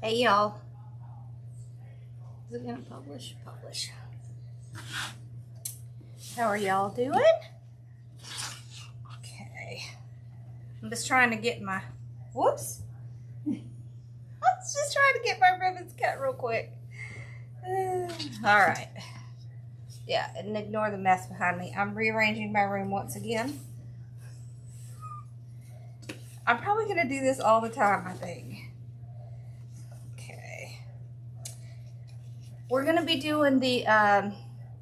Hey y'all. Is it gonna publish? Publish. How are y'all doing? Okay. I'm just trying to get my, whoops. I was just trying to get my ribbons cut real quick. Alright. Yeah, and ignore the mess behind me. I'm rearranging my room once again. I'm probably gonna do this all the time, I think. We're going to be doing the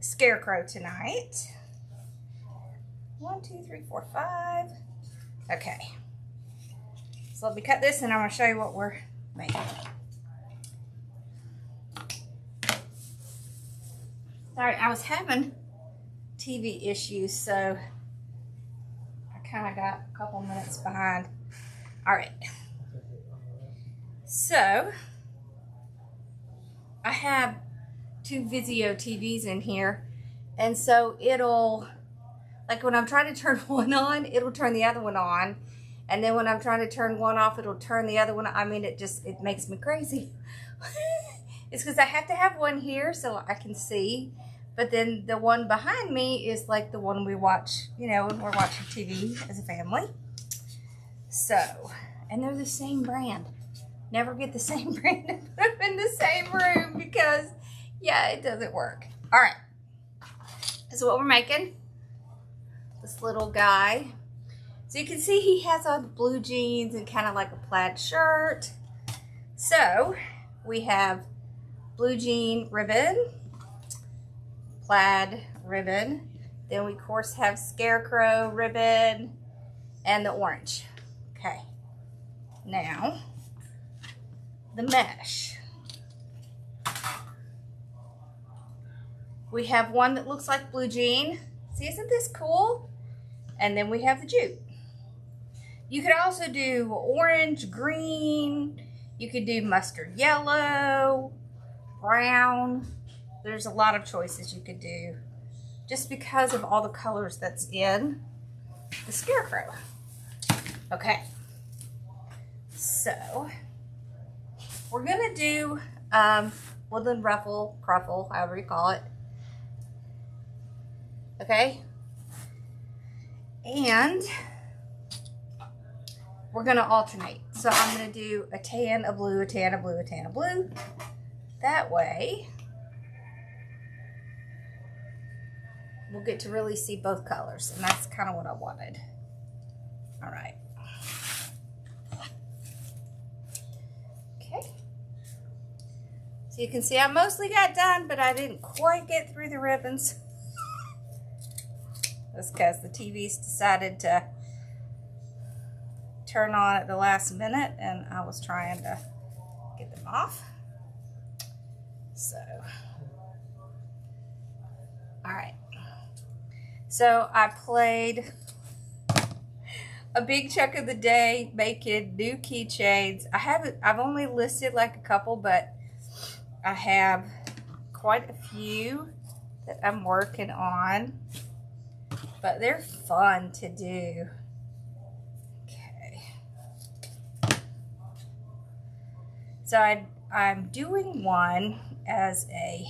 Scarecrow tonight. 1, 2, 3, 4, 5. Okay. So let me cut this and I'm going to show you what we're making. Sorry, I was having TV issues, so I kind of got a couple minutes behind. All right. So, I have 2 Vizio TVs in here, and so it'll, like when I'm trying to turn one on, it'll turn the other one on, and then when I'm trying to turn one off, it'll turn the other one. I mean, it makes me crazy. It's because I have to have one here so I can see, but then the one behind me is like the one we watch, you know, when we're watching TV as a family. So, and they're the same brand. Never get the same brand and put them in the same room because, yeah, it doesn't work. All right. This is what we're making. This little guy. So you can see he has on blue jeans and kind of like a plaid shirt. So we have blue jean ribbon, plaid ribbon. Then we, of course, have Scarecrow ribbon and the orange. Okay. Now, the mesh. We have one that looks like blue jean. See, isn't this cool? And then we have the jute. You could also do orange, green. You could do mustard yellow, brown. There's a lot of choices you could do just because of all the colors that's in the Scarecrow. Okay. So, we're gonna do Woodland Ruffle, Cruffle, however you call it. Okay? And we're gonna alternate. So I'm gonna do a tan, a blue, a tan, a blue, a tan, a blue. That way, we'll get to really see both colors. And that's kind of what I wanted. All right. So you can see I mostly got done, but I didn't quite get through the ribbons. That's because the TVs decided to turn on at the last minute, and I was trying to get them off. So, all right. So I played a big chunk of the day making new keychains. I've only listed like a couple, but I have quite a few that I'm working on, but they're fun to do. Okay. So I'm doing one as a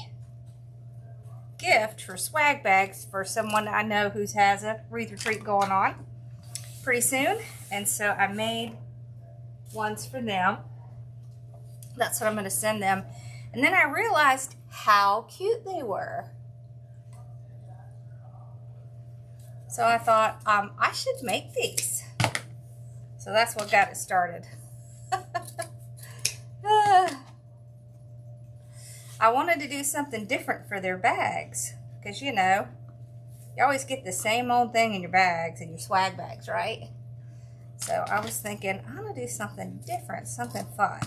gift for swag bags for someone I know who has a wreath retreat going on pretty soon. And so I made ones for them. That's what I'm going to send them. And then I realized how cute they were. So I thought, I should make these. So that's what got it started. I wanted to do something different for their bags. Because, you know, you always get the same old thing in your bags, in your swag bags, right? So I was thinking, I'm going to do something different, something fun.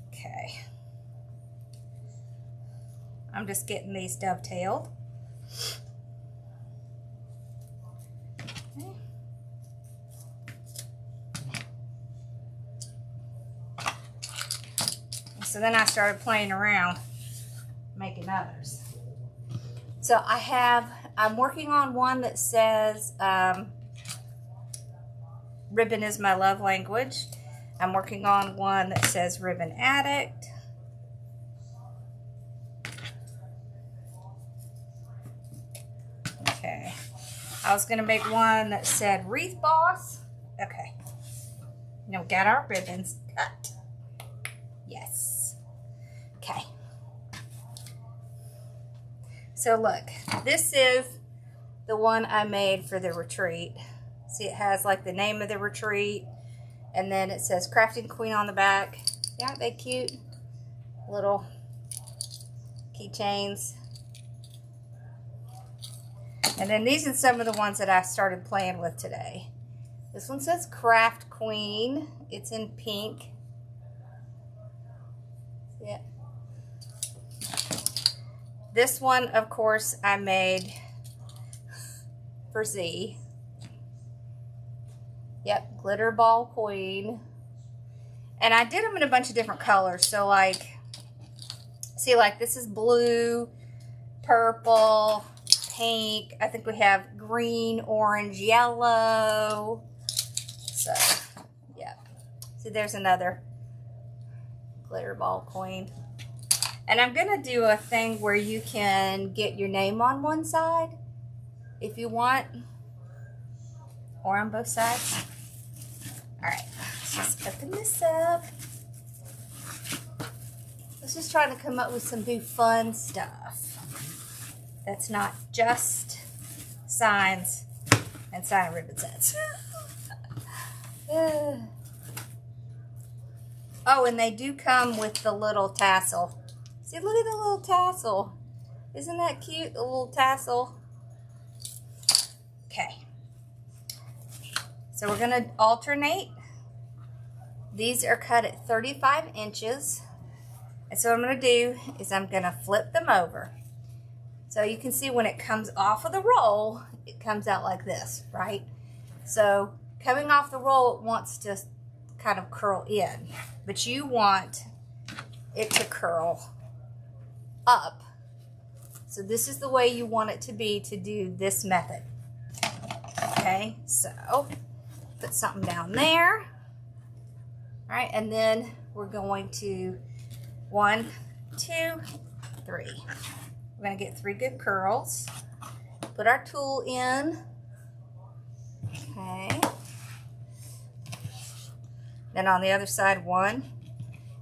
Okay. I'm just getting these dovetailed. Okay. So then I started playing around, making others. So I'm working on one that says, ribbon is my love language. I'm working on one that says Ribbon Addict. Okay. I was going to make one that said Wreath Boss. Okay. Now we got our ribbons cut. Yes. Okay. So look, this is the one I made for the retreat. See, it has like the name of the retreat, and then it says Crafting Queen on the back. Yeah, aren't they cute? Little keychains. And then these are some of the ones that I started playing with today. This one says Craft Queen. It's in pink. Yeah. This one, of course, I made for Z. Yep, Glitter Ball Queen. And I did them in a bunch of different colors. So like, see, like this is blue, purple, pink. I think we have green, orange, yellow. So, yeah. See, there's another Glitter Ball Queen. And I'm going to do a thing where you can get your name on one side if you want, or on both sides. All right, let's just open this up. Let's just try to come up with some new fun stuff that's not just signs and sign and ribbon sets. Oh, and they do come with the little tassel. See, look at the little tassel. Isn't that cute, the little tassel? Okay. So we're going to alternate. These are cut at 35 inches. And so what I'm going to do is I'm going to flip them over. So you can see when it comes off of the roll, it comes out like this, right? So coming off the roll, it wants to kind of curl in. But you want it to curl up. So this is the way you want it to be to do this method. Okay, so put something down there. All right, and then we're going to 1, 2, 3. We're going to get 3 good curls. Put our tool in. Okay. Then on the other side, 1,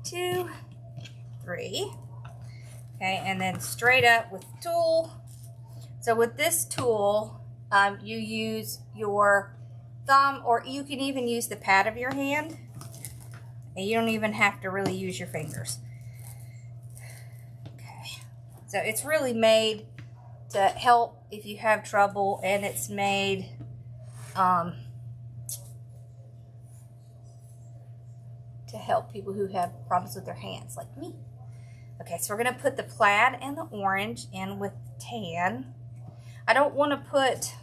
2, 3. Okay, and then straight up with the tool. So with this tool, you use your thumb, or you can even use the pad of your hand. And you don't even have to really use your fingers. Okay, so it's really made to help if you have trouble, and it's made to help people who have problems with their hands, like me. Okay, so we're going to put the plaid and the orange in with tan. I don't want to put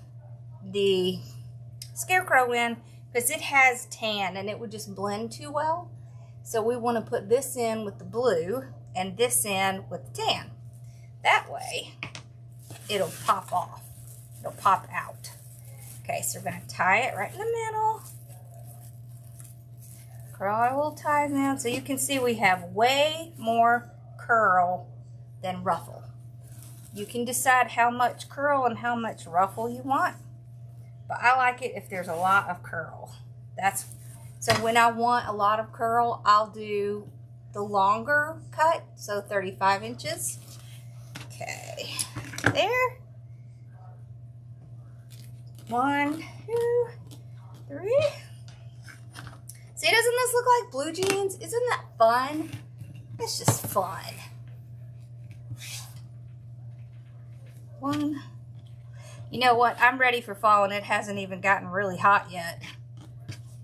the Scarecrow in because it has tan and it would just blend too well. So we want to put this in with the blue and this in with the tan. That way, it'll pop off. It'll pop out. Okay, so we're going to tie it right in the middle. Curl our little ties down so you can see we have way more curl than ruffle. You can decide how much curl and how much ruffle you want, but I like it if there's a lot of curl. So when I want a lot of curl, I'll do the longer cut, so 35 inches. Okay, there. 1, 2, 3. See, doesn't this look like blue jeans? Isn't that fun? It's just fun. 1. You know what? I'm ready for fall and it hasn't even gotten really hot yet.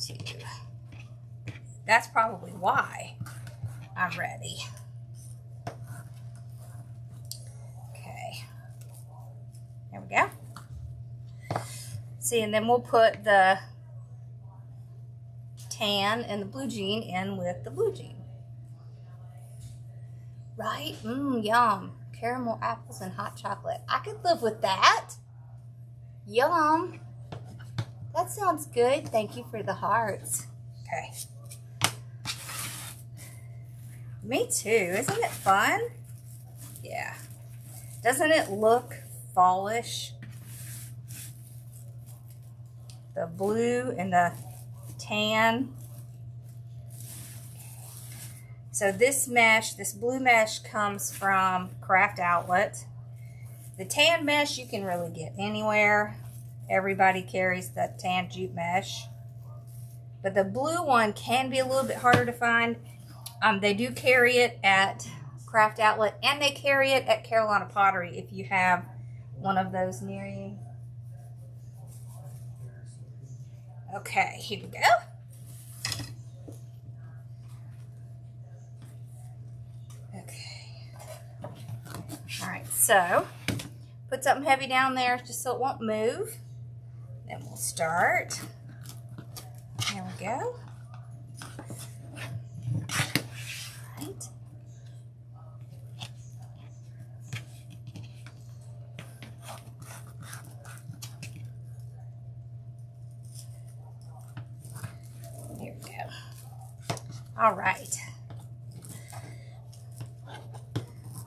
2. That's probably why I'm ready. Okay. There we go. See, and then we'll put the tan and the blue jean in with the blue jean. Right? Yum. Caramel apples and hot chocolate. I could live with that. Yum. That sounds good. Thank you for the hearts. Okay. Me too. Isn't it fun? Yeah. Doesn't it look fallish? The blue and the tan. So this mesh, this blue mesh comes from Craft Outlet. The tan mesh you can really get anywhere. Everybody carries the Tan Jute Mesh. But the blue one can be a little bit harder to find. They do carry it at Craft Outlet, and they carry it at Carolina Pottery if you have one of those near you. Okay, here we go. Okay. All right, so put something heavy down there just so it won't move. Then we'll start. There we go. Right. There we go. All right.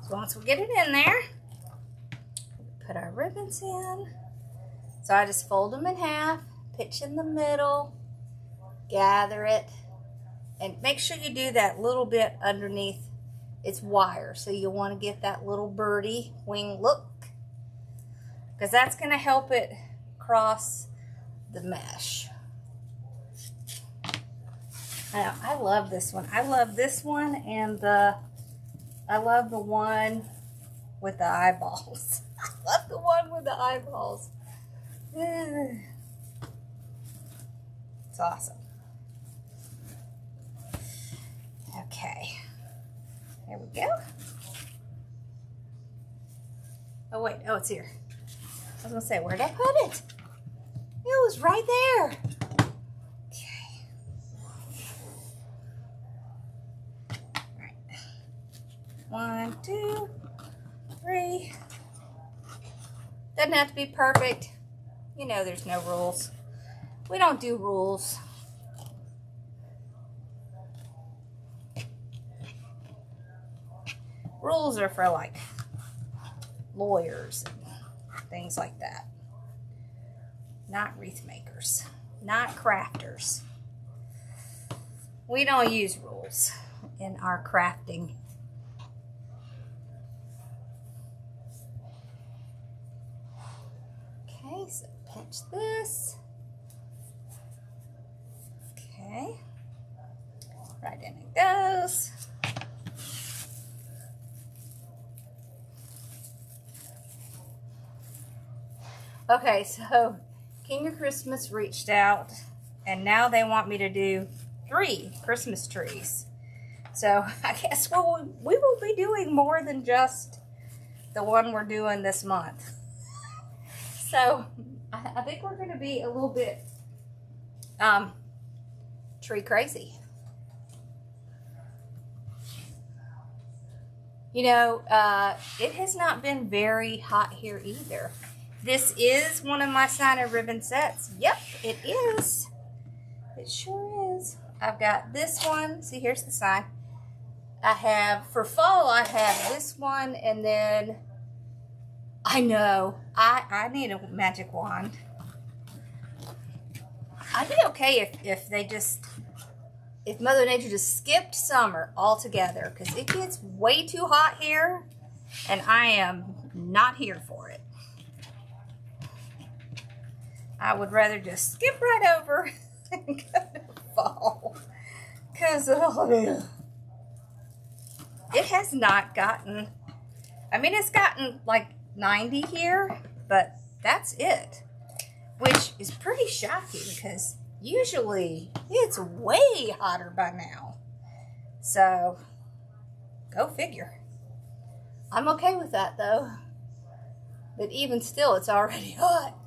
So once we get it in there, put our ribbons in. So I just fold them in half, pitch in the middle, gather it, and make sure you do that little bit underneath its wire. So you want to get that little birdie wing look, because that's going to help it cross the mesh. Now, I love this one. I love this one, and I love the one with the eyeballs. I love the one with the eyeballs. It's awesome. Okay, there we go. Oh wait, oh, it's here. I was gonna say, where'd I put it? It was right there. Okay. All right. 1, 2, 3. Doesn't have to be perfect. You know, there's no rules. We don't do rules. Rules are for like lawyers and things like that. Not wreath makers, not crafters. We don't use rules in our crafting. Okay, so pinch this. Okay, right in it goes. Okay, so King of Christmas reached out, and now they want me to do 3 Christmas trees. So I guess we will be doing more than just the one we're doing this month. So I think we're going to be a little bit tree crazy. You know, it has not been very hot here either. This is one of my sign of ribbon sets. Yep, it is. It sure is. I've got this one. See, here's the sign. I have, for fall, I have this one, and then, I know, I need a magic wand. I'd be okay if they just, if Mother Nature just skipped summer altogether, because it gets way too hot here, and I am not here for it. I would rather just skip right over and go to fall. Because it has not gotten, I mean, it's gotten like 90 here, but that's it. Which is pretty shocking because usually it's way hotter by now. So, go figure. I'm okay with that though. But even still, it's already hot.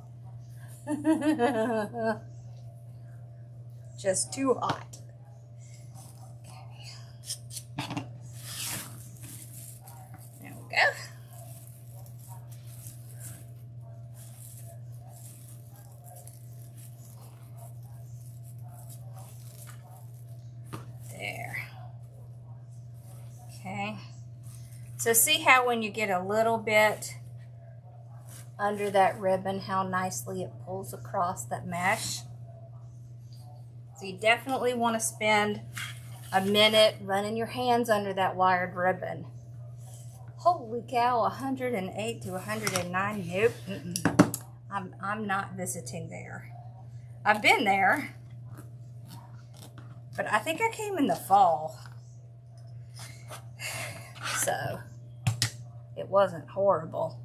Just too hot. Okay. There we go. There. Okay. So see how when you get a little bit under that ribbon, how nicely it pulls across that mesh? So you definitely want to spend a minute running your hands under that wired ribbon. Holy cow, 108 to 109, nope. I'm not visiting there. I've been there, but I think I came in the fall. So it wasn't horrible.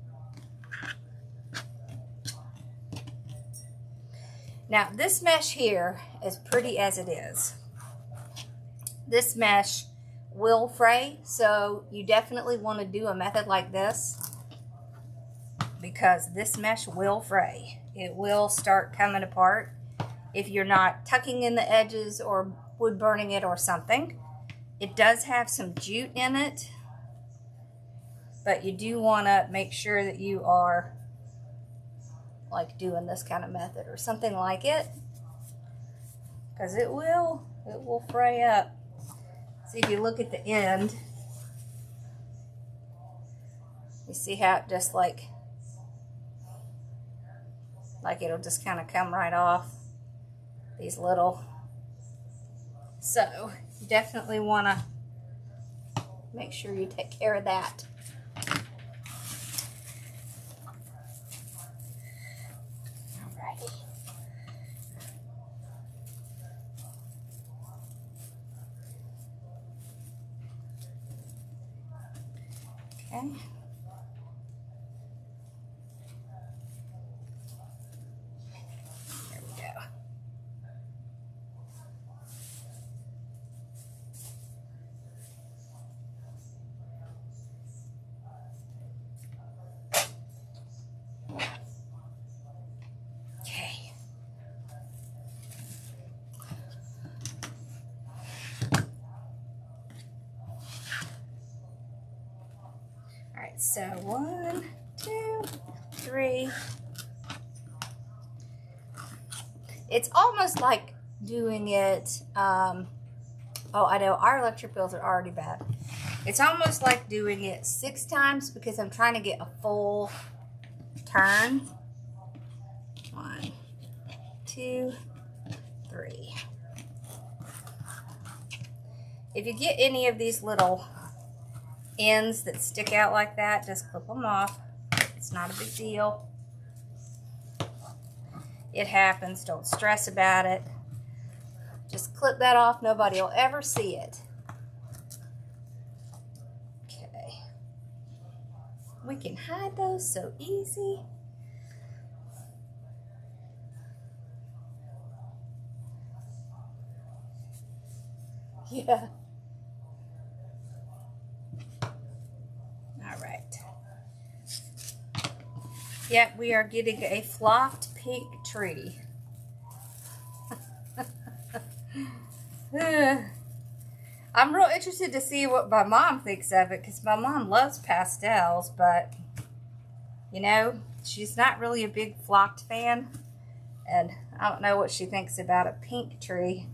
Now this mesh here, as pretty as it is, this mesh will fray, so you definitely want to do a method like this because this mesh will fray. It will start coming apart if you're not tucking in the edges or wood burning it or something. It does have some jute in it, but you do want to make sure that you are like doing this kind of method or something like it, because it will fray up. See, if you look at the end, you see how it just like it'll just kind of come right off these little. So you definitely want to make sure you take care of that. Alrighty. Okay. There we go. Okay. All right, so 1, 2, 3. It's almost like doing it, oh, I know, our electric bills are already bad. It's almost like doing it 6 times because I'm trying to get a full turn. 1, 2, 3. If you get any of these little ends that stick out like that, just clip them off. It's not a big deal. It happens. Don't stress about it. Just clip that off. Nobody will ever see it. Okay. We can hide those so easy. Yeah. All right. Yep, we are getting a flocked pink tree. I'm real interested to see what my mom thinks of it because my mom loves pastels, but you know, she's not really a big flocked fan, and I don't know what she thinks about a pink tree.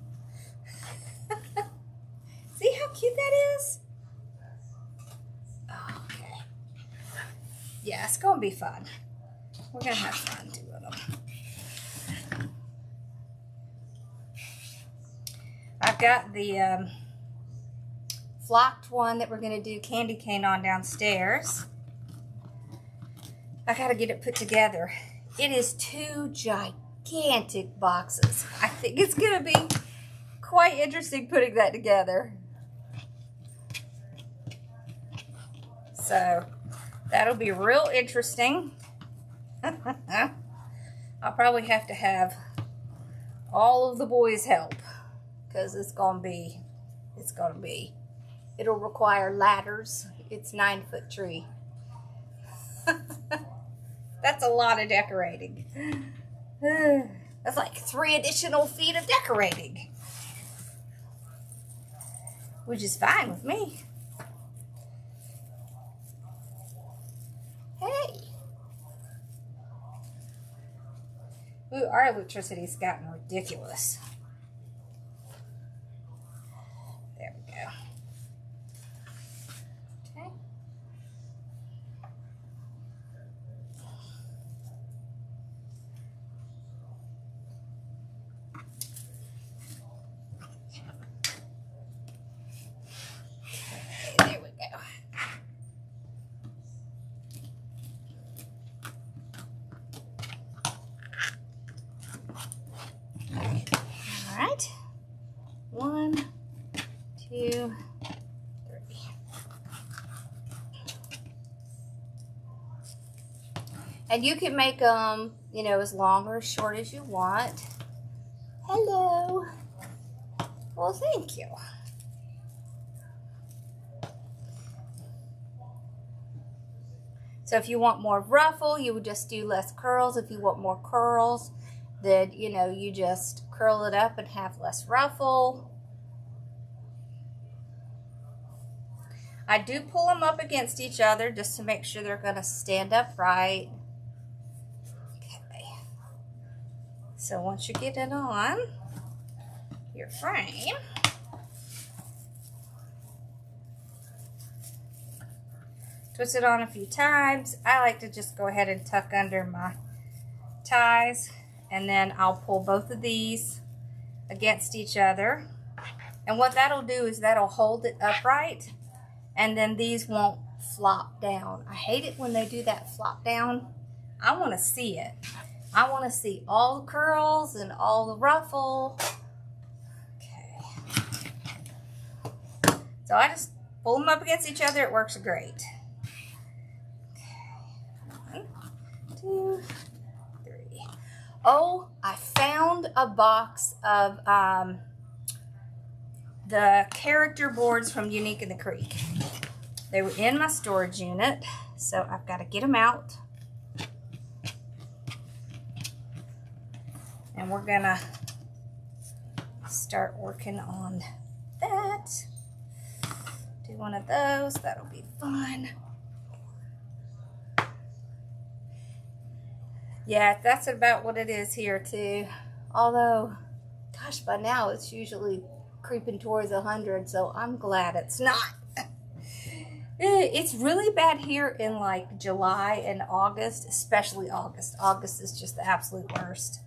See how cute that is? Okay. Yeah, it's gonna be fun. We're gonna have fun doing them. I've got the flocked one that we're gonna do candy cane on downstairs. I gotta get it put together. It is 2 gigantic boxes. I think it's gonna be quite interesting putting that together. So that'll be real interesting. I'll probably have to have all of the boys help because it'll require ladders. It's 9-foot tree. That's a lot of decorating. That's like 3 additional feet of decorating, which is fine with me. Hey. Ooh, our electricity's gotten ridiculous. There we go. There we go. All right. 1, 2, 3. And you can make them, you know, as long or as short as you want. Hello. Well, thank you. So if you want more ruffle, you would just do less curls. If you want more curls, then, you know, you just curl it up and have less ruffle. I do pull them up against each other just to make sure they're going to stand upright. Okay. So once you get it on your frame, twist it on a few times. I like to just go ahead and tuck under my ties, and then I'll pull both of these against each other. And what that'll do is that'll hold it upright, and then these won't flop down. I hate it when they do that flop down. I want to see it. I want to see all the curls and all the ruffle. Okay. So I just pull them up against each other. It works great. Okay. 1, 2, 3. Oh, I found a box of the character boards from Unique in the Creek. They were in my storage unit, so I've got to get them out. And we're gonna start working on that. Do one of those, that'll be fun. Yeah, that's about what it is here too. Although, gosh, by now it's usually creeping towards 100, so I'm glad it's not. It's really bad here in like July and August, especially August. August is just the absolute worst.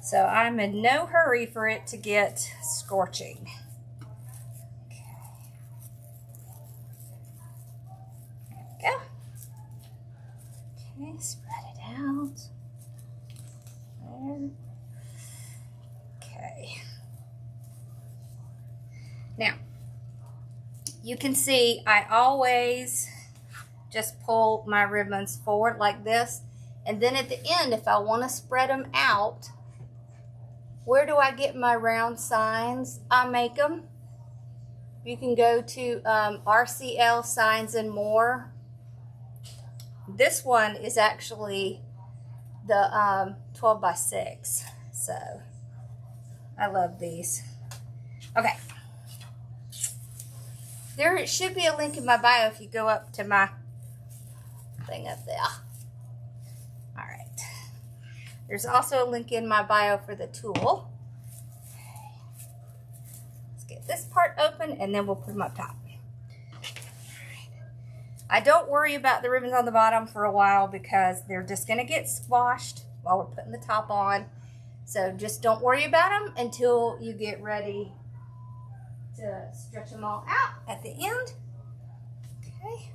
So I'm in no hurry for it to get scorching. Okay. There we go. Okay, spread it out. There. Okay. Now, you can see I always just pull my ribbons forward like this. And then at the end, if I want to spread them out, where do I get my round signs? I make them. You can go to RCL Signs and More. This one is actually the 12 by 6. So I love these. Okay. There should be a link in my bio if you go up to my thing up there. All right. There's also a link in my bio for the tool. Let's get this part open and then we'll put them up top. I don't worry about the ribbons on the bottom for a while because they're just going to get squashed while we're putting the top on. So just don't worry about them until you get ready to stretch them all out at the end. Okay.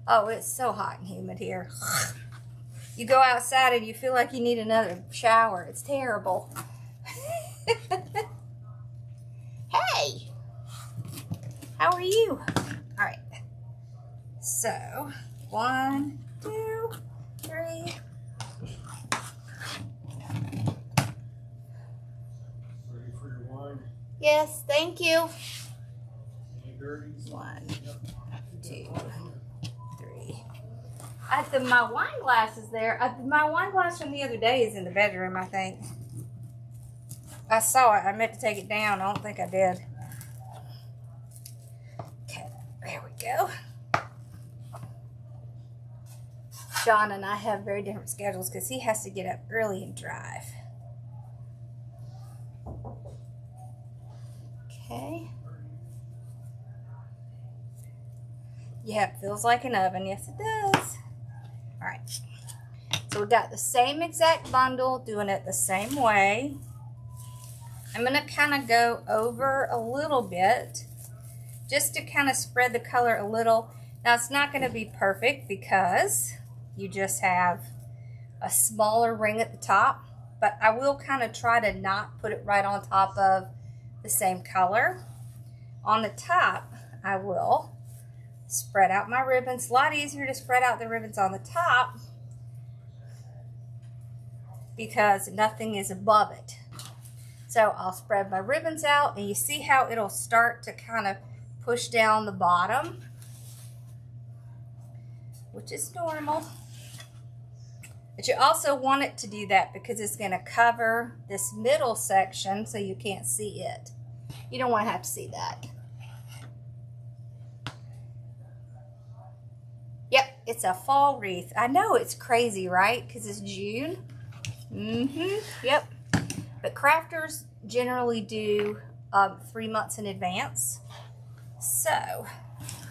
Oh, it's so hot and humid here. You go outside and you feel like you need another shower. It's terrible. Hey! How are you? All right. So, 1, 2, 3. Ready for your wine? Yes, thank you. Any dirties? 1, 2, 3. My wine glass is there. My wine glass from the other day is in the bedroom, I think. I saw it. I meant to take it down. I don't think I did. Okay, there we go. John and I have very different schedules because he has to get up early and drive. Okay. Yeah, it feels like an oven. Yes, it does. All right. So we got the same exact bundle, doing it the same way. I'm going to kind of go over a little bit just to kind of spread the color a little. Now it's not going to be perfect because you just have a smaller ring at the top, but I will kind of try to not put it right on top of the same color. On the top, I will spread out my ribbons. A lot easier to spread out the ribbons on the top because nothing is above it. So I'll spread my ribbons out, and you see how it'll start to kind of push down the bottom, which is normal. But you also want it to do that because it's going to cover this middle section so you can't see it. You don't want to have to see that. Yep, it's a fall wreath. I know, it's crazy, right? Because it's June. Yep. But crafters generally do 3 months in advance. So,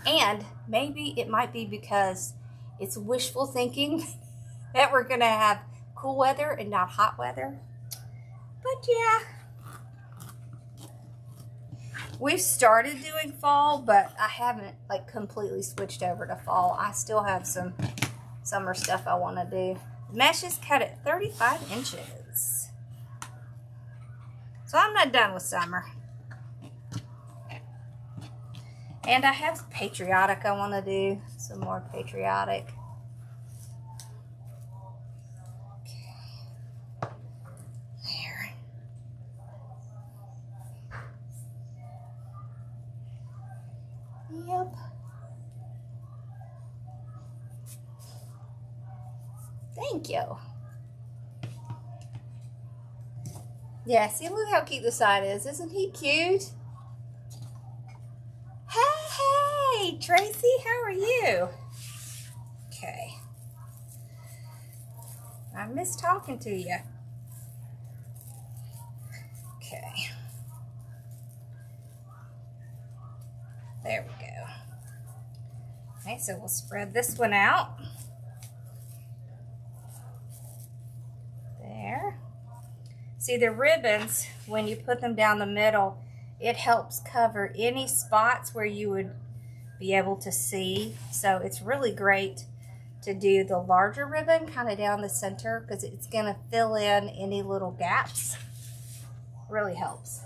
and maybe it might be because it's wishful thinking that we're going to have cool weather and not hot weather. But yeah. We've started doing fall, but I haven't like completely switched over to fall. I still have some summer stuff I want to do. The mesh is cut at 35 inches. So I'm not done with summer. And I have patriotic I want to do. Some more patriotic. Okay. There. Yep. Thank you. Yeah, see, look how cute the side is. Isn't he cute? Hey, Tracy, how are you? Okay. I miss talking to you. Okay. There we go. Okay, so we'll spread this one out. There. See, the ribbons, when you put them down the middle, it helps cover any spots where you would be able to see. So it's really great to do the larger ribbon kind of down the center because it's going to fill in any little gaps. Really helps.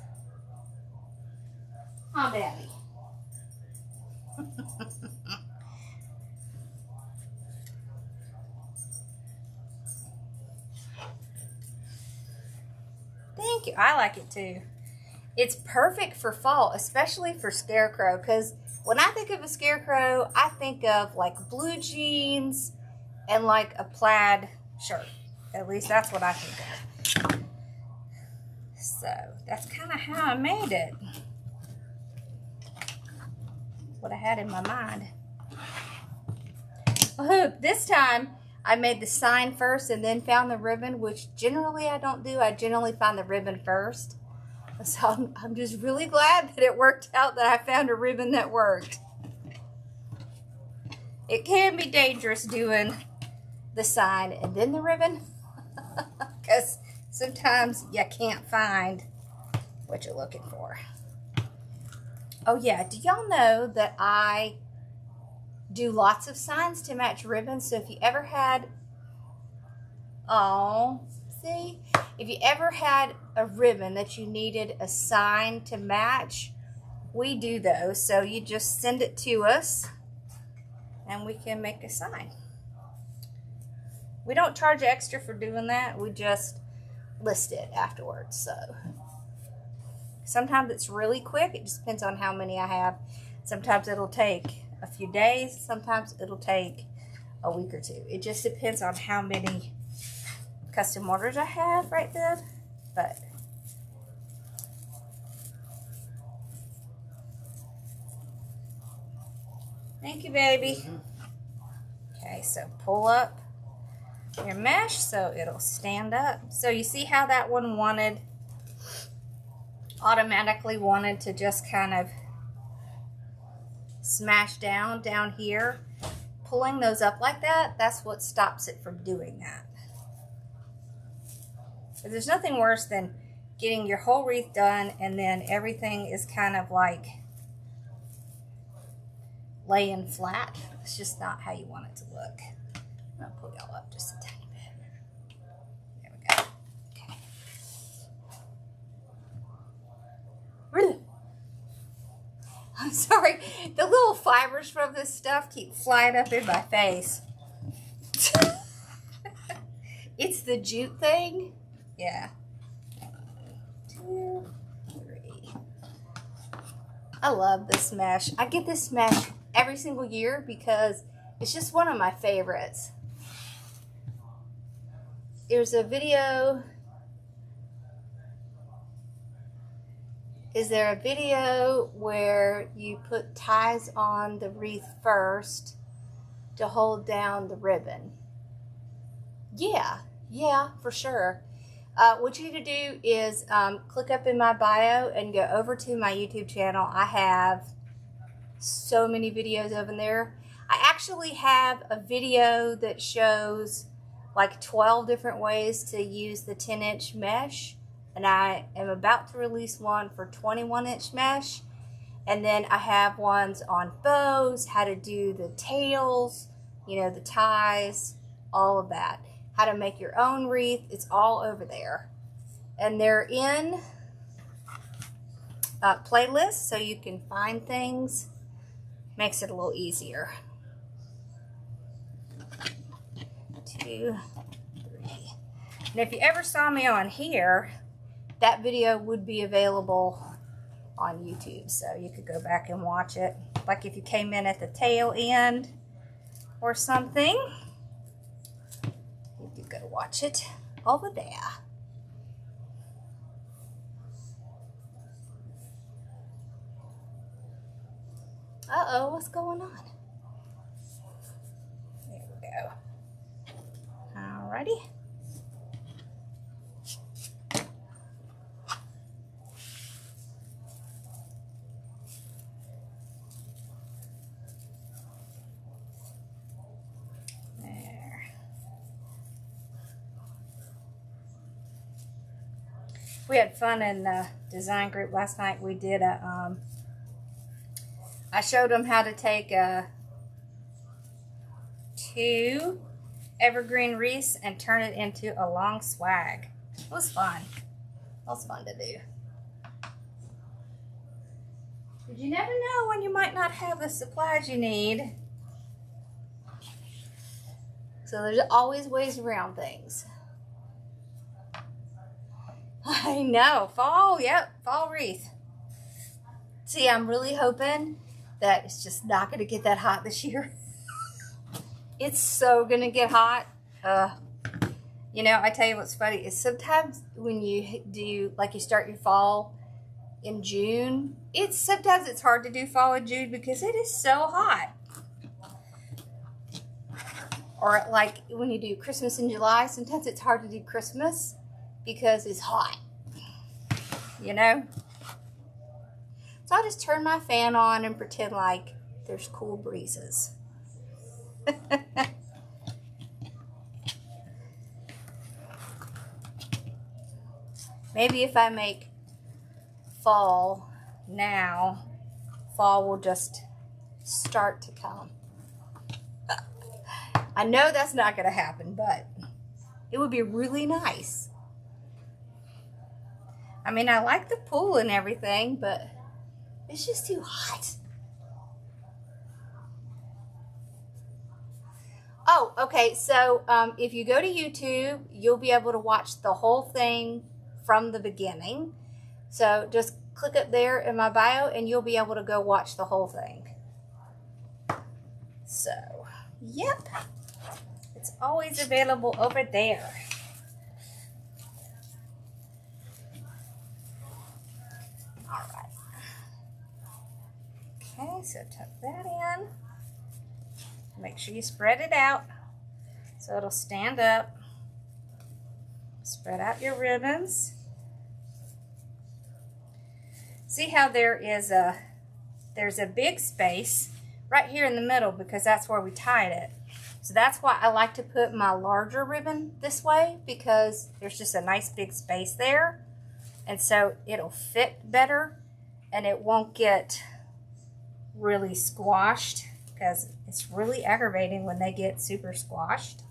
Huh, Daddy? Thank you. I like it too. It's perfect for fall, especially for Scarecrow, because when I think of a Scarecrow, I think of like blue jeans and like a plaid shirt. At least that's what I think of. So that's kind of how I made it. What I had in my mind. Oh, this time I made the sign first and then found the ribbon, which generally I don't do. I generally find the ribbon first. So I'm just really glad that it worked out, that I found a ribbon that worked. It can be dangerous doing the sign and then the ribbon because sometimes you can't find what you're looking for. Oh yeah, do y'all know that I do lots of signs to match ribbons? So if you ever had, if you ever had a ribbon that you needed a sign to match, we do those. So you just send it to us and we can make a sign. We don't charge extra for doing that. We just list it afterwards. So sometimes it's really quick. It just depends on how many I have. Sometimes it'll take a few days. Sometimes it'll take a week or two. It just depends on how many custom orders I have right then. But thank you, baby. Okay, so pull up your mesh so it'll stand up. So you see how that one automatically wanted to just kind of smash down here. Pulling those up like that, that's what stops it from doing that. There's nothing worse than getting your whole wreath done and then everything is kind of like laying flat. It's just not how you want it to look. I'm gonna pull y'all up just a tiny bit. There we go. Okay. Really? I'm sorry. The little fibers from this stuff keep flying up in my face. It's the jute thing. Yeah. 1, 2, 3. I love this mesh. I get this mesh every single year because it's just one of my favorites. There's a video. Is there a video where you put ties on the wreath first to hold down the ribbon? Yeah, for sure. What you need to do is click up in my bio and go over to my YouTube channel. I have so many videos over there. I actually have a video that shows like 12 different ways to use the 10-inch mesh. And I am about to release one for 21-inch mesh. And then I have ones on bows, how to do the tails, you know, the ties, all of that. How to make your own wreath. It's all over there. And they're in playlists, so you can find things. Makes it a little easier. 2, 3. And if you ever saw me on here, that video would be available on YouTube, so you could go back and watch it. Like if you came in at the tail end or something, you could go watch it over there. Uh-oh, what's going on? There we go. Alrighty. There. We had fun in the design group last night. We did a I showed them how to take 2 evergreen wreaths and turn it into a long swag. It was fun. It was fun to do. But you never know when you might not have the supplies you need. So there's always ways around things. I know. Fall, yep, fall wreath. See, I'm really hoping that it's just not going to get that hot this year. It's so going to get hot. You know, I tell you what's funny is sometimes when you do, like you start your fall in June, sometimes it's hard to do fall in June because it is so hot. Or like when you do Christmas in July, sometimes it's hard to do Christmas because it's hot. You know? So I'll just turn my fan on and pretend like there's cool breezes. Maybe if I make fall now, fall will just start to come. I know that's not going to happen, but it would be really nice. I mean, I like the pool and everything, but it's just too hot. Oh, okay. So if you go to YouTube, you'll be able to watch the whole thing from the beginning. So just click up there in my bio and you'll be able to go watch the whole thing. So, yep. It's always available over there. Okay, so tuck that in. Make sure you spread it out so it'll stand up. Spread out your ribbons. See how there's a big space right here in the middle because that's where we tied it. So that's why I like to put my larger ribbon this way, because there's just a nice big space there. And so it'll fit better and it won't get really squashed, because it's really aggravating when they get super squashed.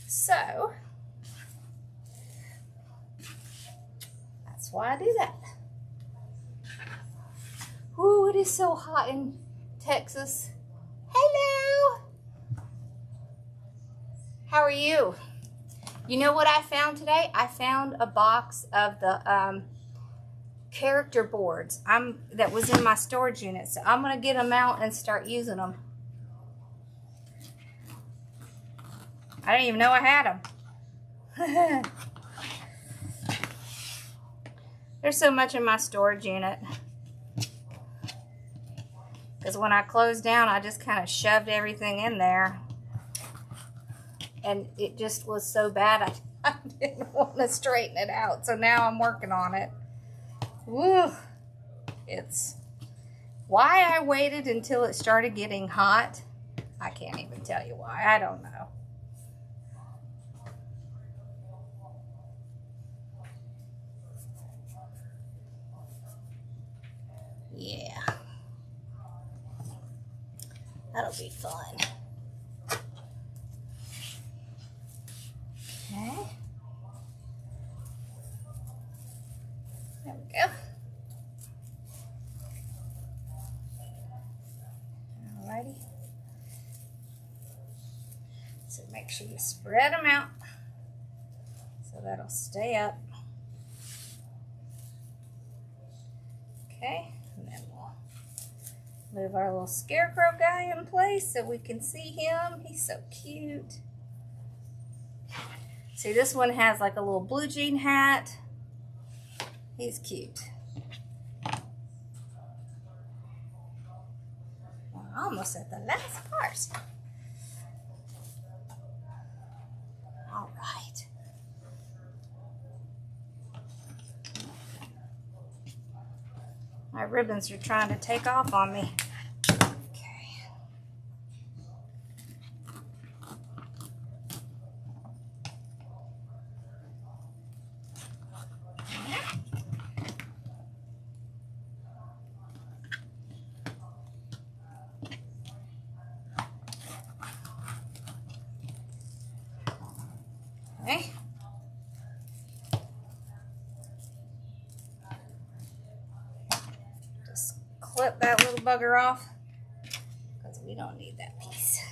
So that's why I do that. Ooh, it is so hot in Texas. Hello! How are you? You know what I found today? I found a box of the character boards that was in my storage unit. So I'm going to get them out and start using them. I didn't even know I had them. There's so much in my storage unit. Because when I closed down, I just kind of shoved everything in there. And it just was so bad, I didn't want to straighten it out. So now I'm working on it. Woo! It's why I waited until it started getting hot. I can't even tell you why. I don't know. Yeah. That'll be fun. Okay. There we go. Alrighty. So make sure you spread them out so that'll stay up. Okay, and then we'll move our little Scarecrow guy in place so we can see him. He's so cute. See, this one has like a little blue jean hat. He's cute. We're almost at the last part. All right. My ribbons are trying to take off on me. Okay. Just clip that little bugger off because we don't need that piece.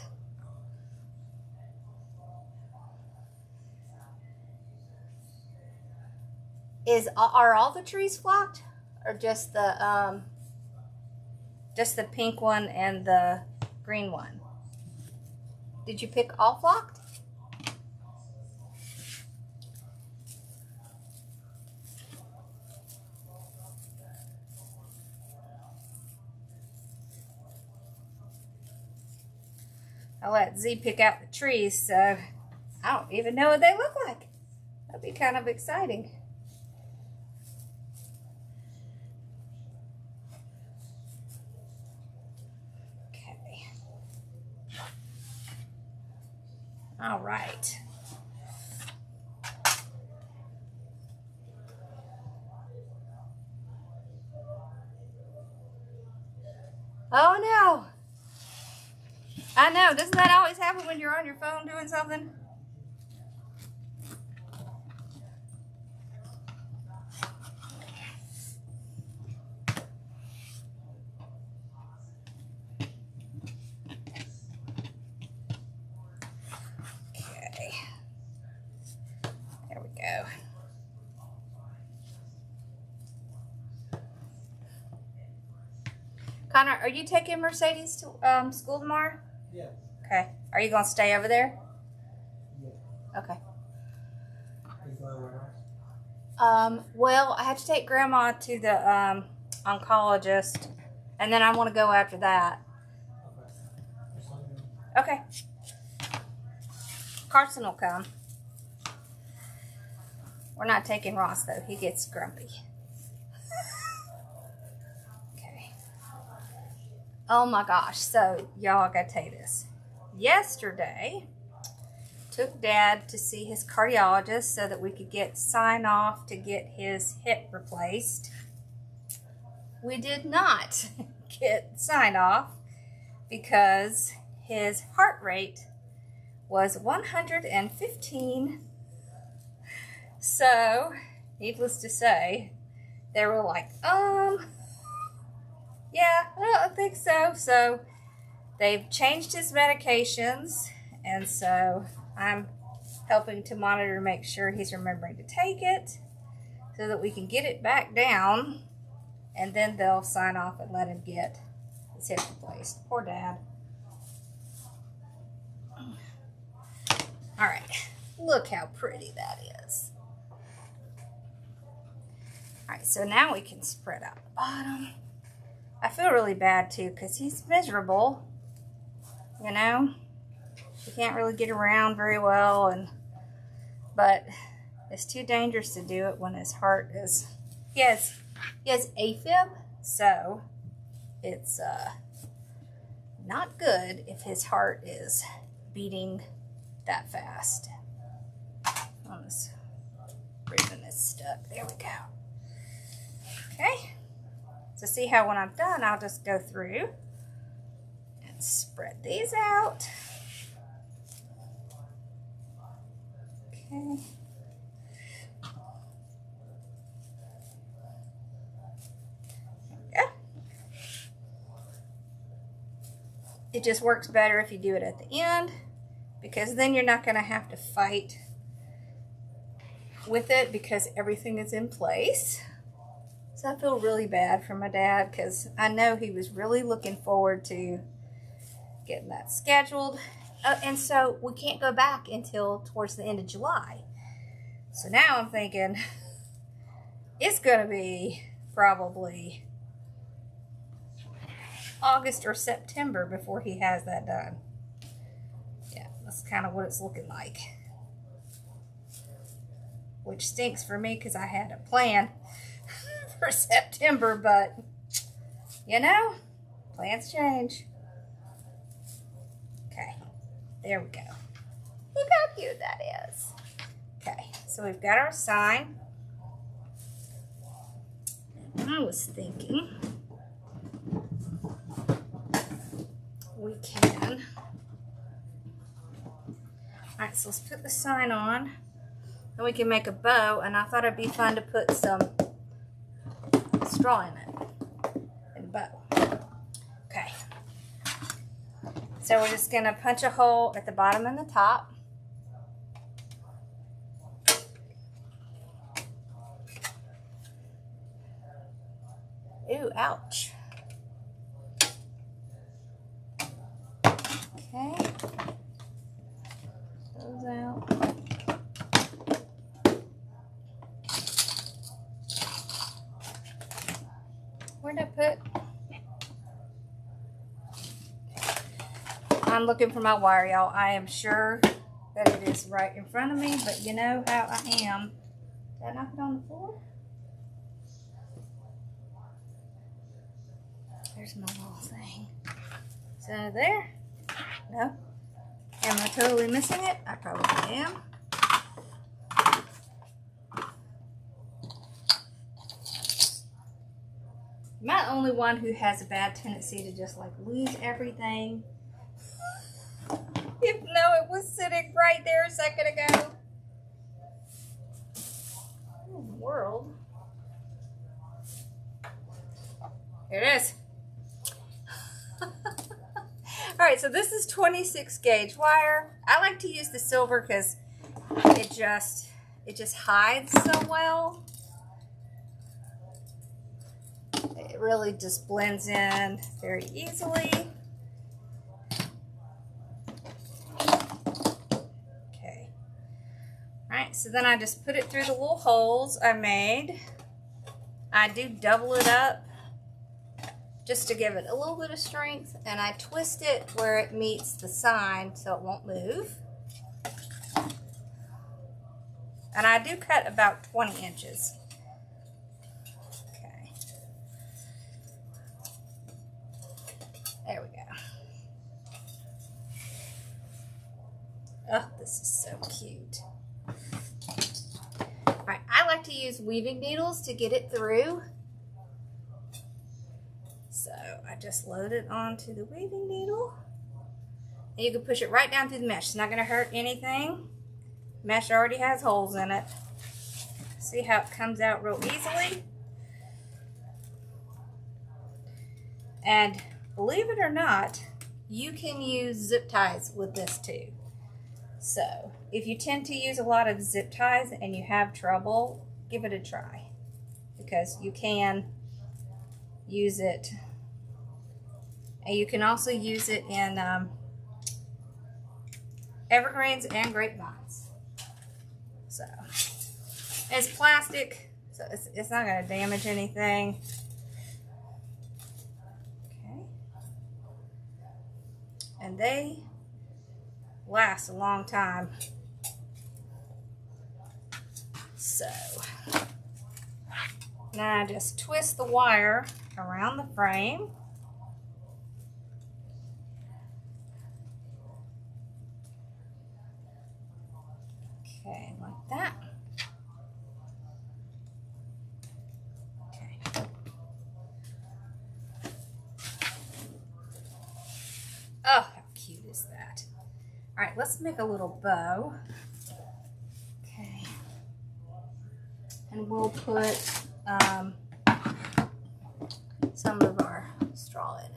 Are all the trees flocked, or just the pink one and the green one? Did you pick all flocked? I let Z pick out the trees, so I don't even know what they look like. That'd be kind of exciting. Okay. All right. Oh no. I know, doesn't that always happen when you're on your phone doing something? Okay. There we go. Connor, are you taking Mercedes to school tomorrow? Yeah. Okay. Are you going to stay over there? Yeah. Okay. Are you going anywhere else? Well, I have to take Grandma to the oncologist, and then I want to go after that. Okay. Okay. Carson will come. We're not taking Ross, though. He gets grumpy. Okay. Oh, my gosh. So, y'all, I got to tell you this. yesterday took Dad to see his cardiologist so that we could get sign off to get his hip replaced. We did not get sign off because his heart rate was 115. So, needless to say, they were like, yeah, I don't think so. So, they've changed his medications, and so I'm helping to monitor to make sure he's remembering to take it so that we can get it back down, and then they'll sign off and let him get his hip replaced. Poor Dad. All right, look how pretty that is. All right, so now we can spread out the bottom. I feel really bad too because he's miserable, you know. He can't really get around very well, but it's too dangerous to do it when his heart is, he has AFib, so it's not good if his heart is beating that fast. On this ribbon is stuck. There we go. Okay. So see how when I'm done, I'll just go through and spread these out. Okay. Yeah. It just works better if you do it at the end, because then you're not going to have to fight with it because everything is in place. So I feel really bad for my dad because I know he was really looking forward to getting that scheduled. And so we can't go back until towards the end of July. So now I'm thinking it's going to be probably August or September before he has that done. Yeah, that's kind of what it's looking like. Which stinks for me because I had a plan for September, but you know, plans change. Okay, there we go. Look how cute that is. Okay, so we've got our sign. I was thinking we can. Alright, so let's put the sign on. Then we can make a bow, and I thought it'd be fun to put some straw in it and a bow. Okay. So we're just going to punch a hole at the bottom and the top. Ooh, ouch. Okay. Those out. Where'd I put? I'm looking for my wire, y'all. I am sure that it is right in front of me, but you know how I am. Did I knock it on the floor? There's my little thing. Is that there? No. Am I totally missing it? I probably am. Am I the only one who has a bad tendency to just like lose everything? If no, it was sitting right there a second ago. What in the world? Here it is. Alright, so this is 26 gauge wire. I like to use the silver because it just hides so well. It really just blends in very easily. Okay. Alright, so then I just put it through the little holes I made. I do double it up just to give it a little bit of strength, and I twist it where it meets the sign so it won't move. And I do cut about 20 inches. Okay. There we go. Oh, this is so cute. All right, I like to use weaving needles to get it through. So I just load it onto the weaving needle. And you can push it right down through the mesh. It's not going to hurt anything. Mesh already has holes in it. See how it comes out real easily? And believe it or not, you can use zip ties with this too. So if you tend to use a lot of zip ties and you have trouble, give it a try, because you can use it. And you can also use it in evergreens and grapevines. So it's plastic, so it's not going to damage anything. Okay. And they last a long time. So now I just twist the wire around the frame. Okay, like that. Okay. Oh, how cute is that? All right, let's make a little bow. Okay. And we'll put some of our straw in it.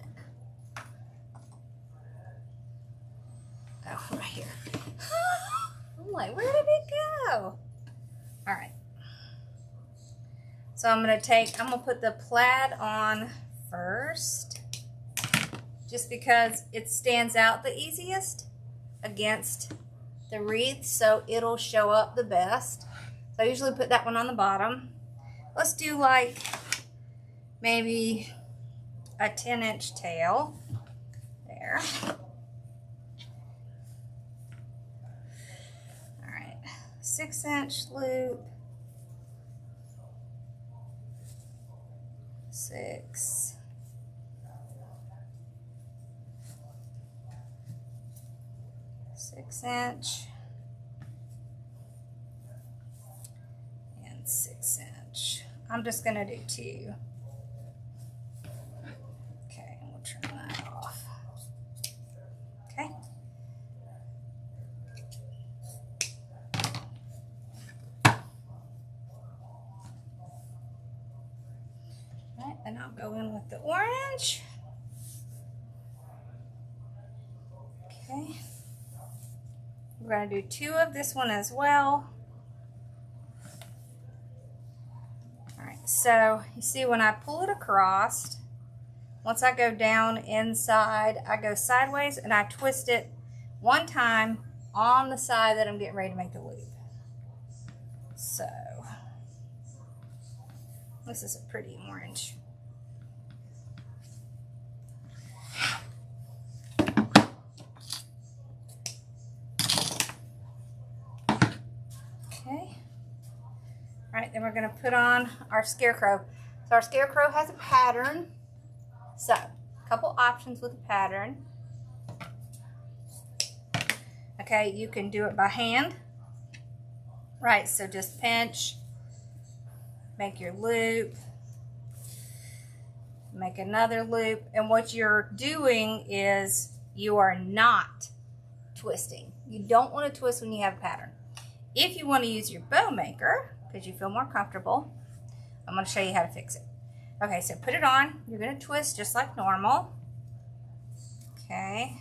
Oh, right here. I'm like, where did it go? All right. So I'm gonna put the plaid on first, just because it stands out the easiest against the wreath, so it'll show up the best. So I usually put that one on the bottom. Let's do like maybe a 10-inch tail there. 6-inch loop, 6, 6-inch, and 6-inch. I'm just gonna do 2. Okay, and we'll turn that off. Okay. And I'll go in with the orange. Okay. We're going to do 2 of this one as well. All right, so you see when I pull it across, once I go down inside, I go sideways and I twist it one time on the side that I'm getting ready to make the loop. So this is a pretty orange. Okay. All right, then we're going to put on our Scarecrow. So our Scarecrow has a pattern. So, a couple options with a pattern. Okay, you can do it by hand. Right, so just pinch, make your loop, make another loop, and what you're doing is you are not twisting. You don't want to twist when you have a pattern. If you want to use your bow maker, because you feel more comfortable, I'm going to show you how to fix it. Okay, so put it on. You're going to twist just like normal. Okay.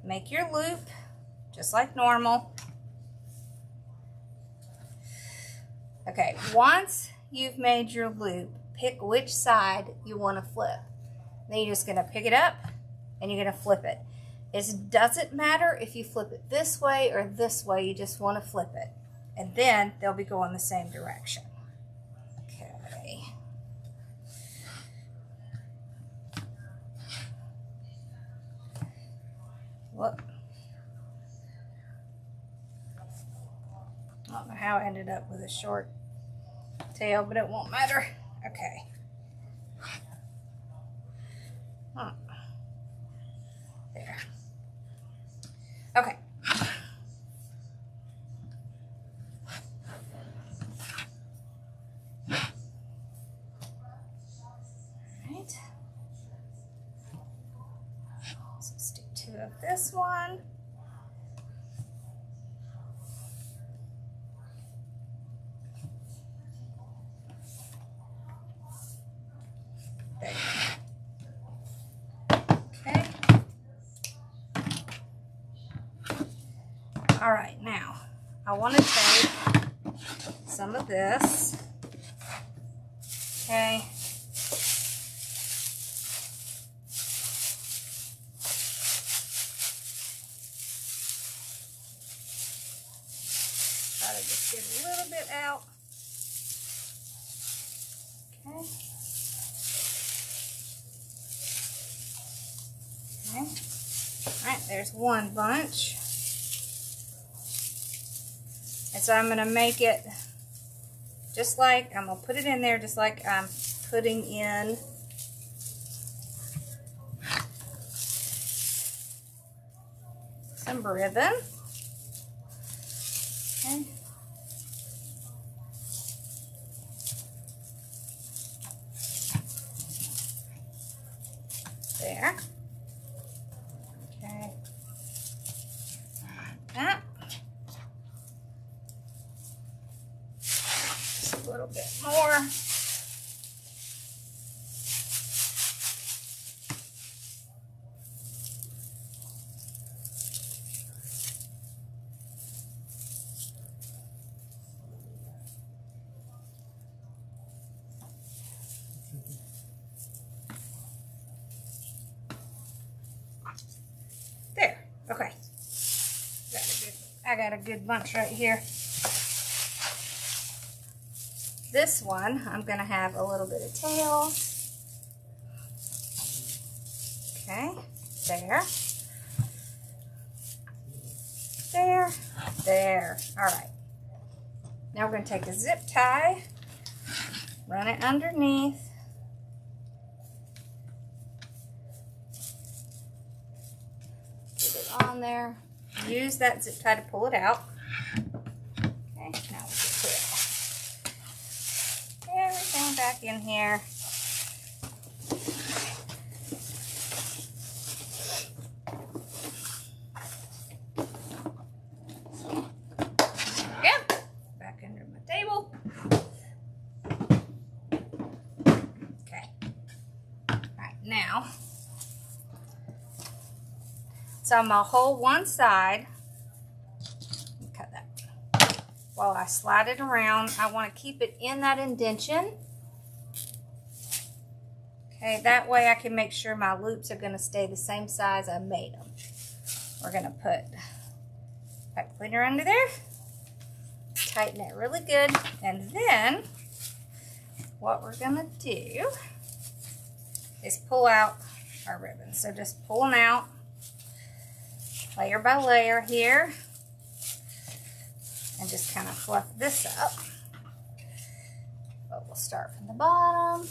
Make your loop just like normal. Okay, once you've made your loop, pick which side you want to flip. Then you're just going to pick it up and you're going to flip it. It doesn't matter if you flip it this way or this way, you just want to flip it. And then they'll be going the same direction. Okay. Whoop. I don't know how I ended up with a short tail, but it won't matter. Okay. There. Okay. Right. So let's do 2 of this one. There. Okay. All right, now I want to take some of this. Okay. Try to just get a little bit out. Okay. Okay. All right, there's one bunch. And so I'm going to make it just like, I'm going to put it in there just like I'm putting in some ribbon. Okay. There. Okay. That. Just a little bit more. There. Okay. I got a good bunch right here. This one, I'm going to have a little bit of tail. Okay. There. There. There. All right. Now we're going to take a zip tie, run it underneath. On there, use that zip tie to pull it out. Okay, now we can put everything back in here. There we go. Back under my table. Okay. All right, now. So I'm going to hold one side, cut that, while I slide it around. I want to keep it in that indentation. Okay, that way I can make sure my loops are going to stay the same size I made them. We're going to put back cleaner under there, tighten it really good, and then what we're going to do is pull out our ribbon. So just pull them out. Layer by layer here, and just kind of fluff this up. But we'll start from the bottom.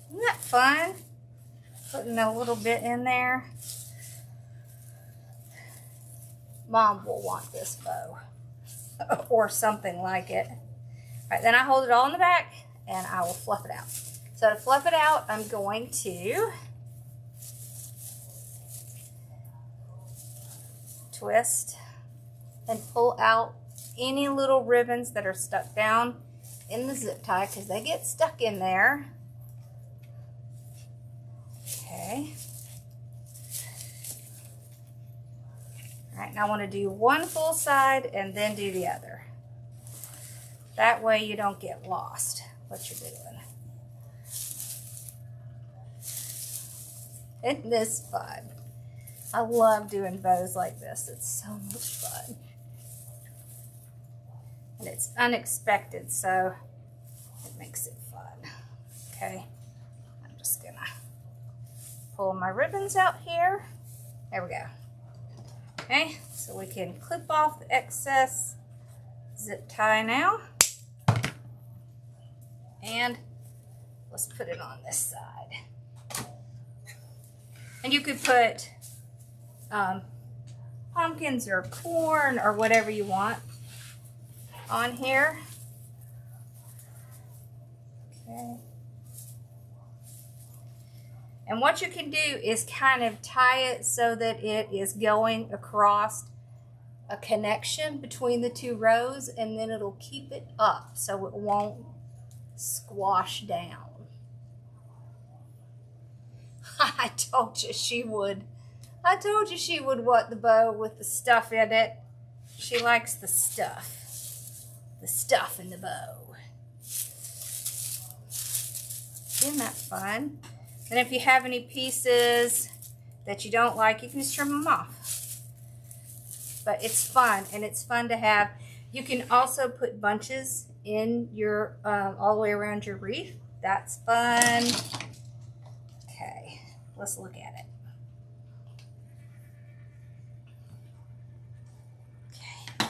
Isn't that fun? Putting a little bit in there. Mom will want this bow or something like it. All right, then I hold it all in the back and I will fluff it out. So to fluff it out, I'm going to twist and pull out any little ribbons that are stuck down in the zip tie, because they get stuck in there. Okay. All right, now I want to do one full side and then do the other. That way you don't get lost what you're doing. Isn't this fun? I love doing bows like this. It's so much fun. And it's unexpected, so it makes it fun. Okay, I'm just gonna pull my ribbons out here. There we go. Okay, so we can clip off the excess zip tie now. And let's put it on this side. And you could put pumpkins or corn or whatever you want on here. Okay. And what you can do is kind of tie it so that it is going across a connection between the two rows, and then it'll keep it up so it won't squash down. I told you she would. I told you she would want the bow with the stuff in it. She likes the stuff. The stuff in the bow. Isn't that fun? And if you have any pieces that you don't like, you can just trim them off. But it's fun, and it's fun to have. You can also put bunches in your, all the way around your wreath. That's fun. Okay, let's look at it. Okay.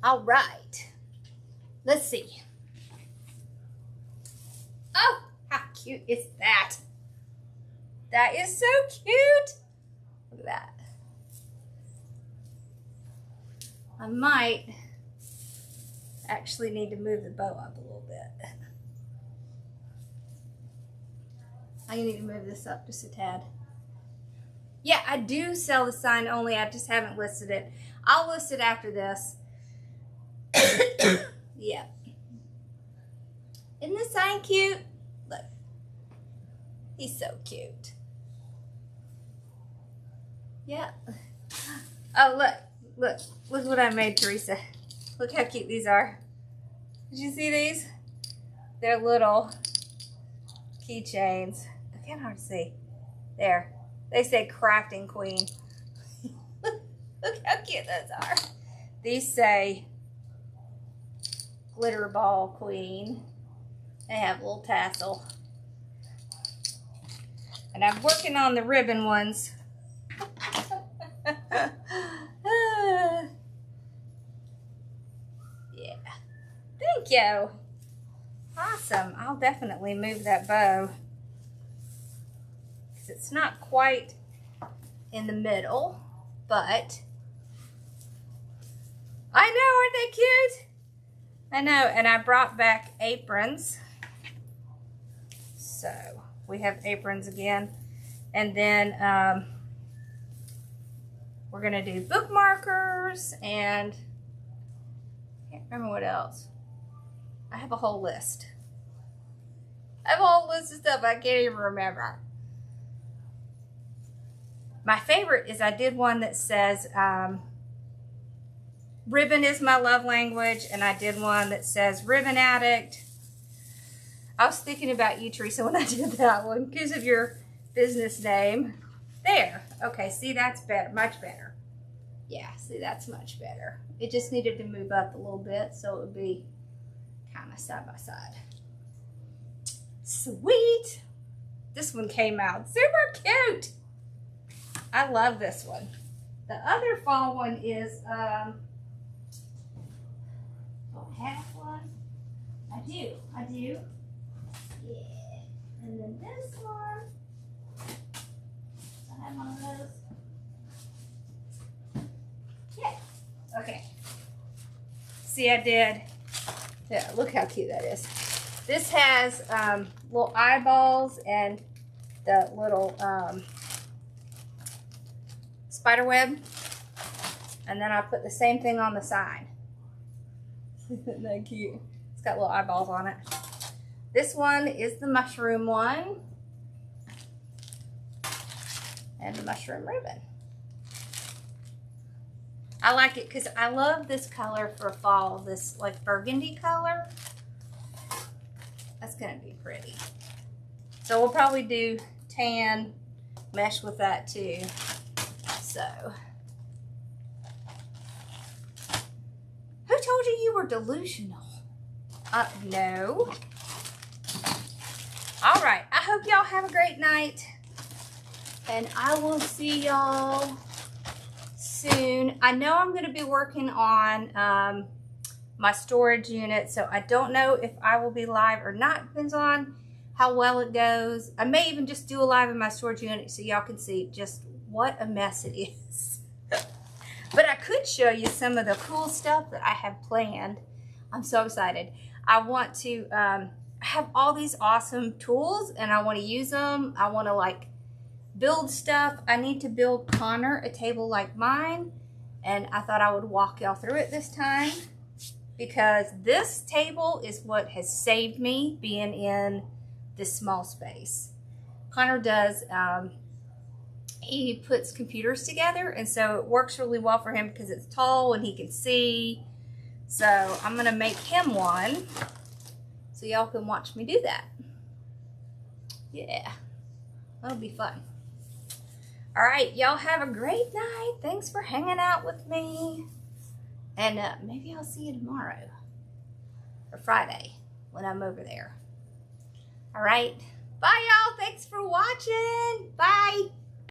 All right. Let's see. Oh, how cute is that? That is so cute. Look at that. I might actually need to move the bow up a little bit. I need to move this up just a tad. Yeah, I do sell the sign only. I just haven't listed it. I'll list it after this. Yeah. Isn't the sign cute? Look. He's so cute. Yeah. Oh, look. Look. Look what I made, Teresa. Look how cute these are. Did you see these? They're little keychains. I can't hard to see. There. They say crafting queen. Look how cute those are. These say glitter ball queen. They have a little tassel. And I'm working on the ribbon ones. Yeah. Thank you. Awesome. I'll definitely move that bow. Because it's not quite in the middle, but I know, aren't they cute? I know, and I brought back aprons. So we have aprons again. And then we're gonna do bookmarkers, and I can't remember what else. I have a whole list. I have a whole list of stuff I can't even remember. My favorite is I did one that says ribbon is my love language, and I did one that says ribbon addict. I was thinking about you, Teresa, when I did that one because of your business name. There. Okay, see, that's better, much better. Yeah, see, that's much better. It just needed to move up a little bit so it would be kind of side by side. Sweet. This one came out super cute. I love this one. The other fall one is, don't have one. I do. Yeah. And then this one, I have one of those. Yeah. Okay. See, I did. Yeah, look how cute that is. This has little eyeballs and the little spider web. And then I put the same thing on the side. Isn't that cute? It's got little eyeballs on it. This one is the mushroom one. And the mushroom ribbon. I like it because I love this color for fall. This like burgundy color. That's going to be pretty. So we'll probably do tan mesh with that too. So. Who told you you were delusional? No. All right. I hope y'all have a great night. And I will see y'all soon. I know I'm going to be working on my storage unit, so I don't know if I will be live or not. Depends on how well it goes. I may even just do a live in my storage unit so y'all can see just what a mess it is. But I could show you some of the cool stuff that I have planned. I'm so excited. I want to have all these awesome tools and I want to use them. I want to like build stuff. I need to build Connor a table like mine, and I thought I would walk y'all through it this time because this table is what has saved me being in this small space. Connor does, he puts computers together, and so it works really well for him because it's tall and he can see. So I'm gonna make him one so y'all can watch me do that. Yeah, that'll be fun. All right, y'all have a great night. Thanks for hanging out with me. And maybe I'll see you tomorrow or Friday when I'm over there. All right, bye y'all. Thanks for watching.